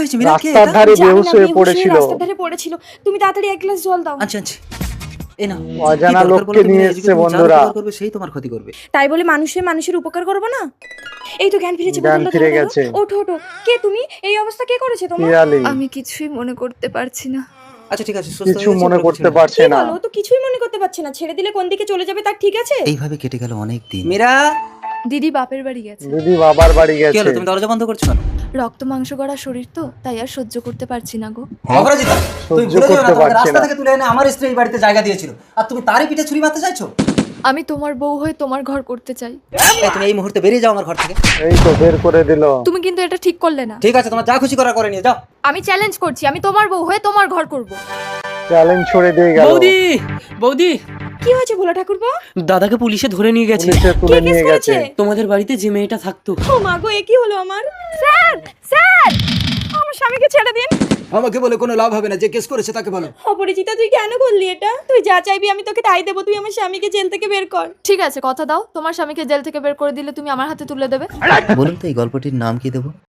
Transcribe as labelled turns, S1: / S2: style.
S1: হয়েছে মিরা? কে
S2: রাস্তার
S1: এটা?
S2: ধারে
S3: জানি না,
S2: বেহুশ হয়ে
S3: বেহুশ
S2: পড়েছিল।
S3: রাস্তার ধারে পড়েছিল। তুমি তাড়াতাড়ি এক গ্লাস জল দাও।
S1: আচ্ছা আচ্ছা, এই না।
S2: অজানা লোককে নিয়ে এসছে বন্ধুরা।
S1: করবে সেই তোমার ক্ষতি করবে।
S3: তাই বলে মানুষের উপকার করবো না? এই তো জ্ঞান ফিরেছে,
S2: জ্ঞান
S3: বোতলটা
S2: ফিরে
S3: ধরো,
S2: গেছে।
S3: ওঠো ওঠো। কে তুমি? এই অবস্থা কে করেছে তোমার?
S2: পিয়ালি
S4: আমি কিছুই মনে করতে পারছি না।
S1: আচ্ছা ঠিক আছে, সুস্থ
S2: কিছু
S1: হয়ে গেছে,
S2: মনে
S1: ওর
S2: করতে
S1: কিছু নেই।
S2: পারছে
S3: কি
S2: না।
S3: বলো? ও তো কিছুই মনে করতে পারছে না। ছেড়ে দিলে কোন দিকে চলে যাবে তার ঠিক আছে?
S1: এইভাবে কেটে গেল অনেক দিন। মীরা,
S4: দিদি বাপের বাড়ি গেছে।
S2: দিদি বাবার বাড়ি
S1: কি
S2: গেছে।
S1: হলো? তুমি দরজা বন্ধ করছো কেন?
S4: রক্ত মাংস গড়া শরীর তো, তাই আর সহ্য করতে পারছি না গো।
S1: অপরাজিতা, তুমি
S2: সহ্য
S1: ভুলে যেও না,
S2: করতে
S1: তোমাকে
S2: পারছি
S1: রাস্তা
S2: না।
S1: থেকে তুলে এনে আমার স্ত্রী এই বাড়িতে জায়গা দিয়েছিল, আর তুমি তারই পিঠে ছুরি মারতে চাইছো?
S4: আমি তোমার বউ হয়ে তোমার ঘর করতে চাই।
S1: এই, তুমি এই মুহূর্তে বেরিয়ে যাও আমার ঘর থেকে।
S2: এই তো বের করে দিল।
S4: তুমি কিন্তু এটা ঠিক করলে না।
S1: ঠিক আছে, তোমার যা খুশি করা করে নিয়ে যাও।
S4: আমি চ্যালেঞ্জ করছি, আমি তোমার বউ হয়ে তোমার ঘর করব।
S2: চ্যালেঞ্জ ছড়ে দিয়ে গেল।
S5: বৌদি, বৌদি,
S3: কি হয়েছে ভোলা ঠাকুরপো?
S5: দাদাকে পুলিশে ধরে নিয়ে গেছে।
S2: পুলিশে তুলে
S3: কে কেস
S2: নিয়ে গেছে।
S3: করেছে?
S5: তোমাদের বাড়িতে যে মেয়েটা থাকতো।
S3: ও মা গো, এ কি হলো আমার? স্যার, স্যার, আমার স্বামীকে ছেড়ে দিন।
S1: আমাকে বলে কোনো লাভ হবে না, যে কেস করেছে তাকে বলো।
S3: অপরিচিতা, তুই কেন করলি এটা? তুই যা চাইবি আমি তোকে তাই দেবো। তুই আমার স্বামীকে জেল থেকে বের কর।
S4: ঠিক আছে, কথা দাও, তোমার স্বামীকে জেল থেকে বের করে দিলে তুমি আমার হাতে তুলে দেবে।
S1: বলুন তো এই গল্পটির নাম কি দেবো?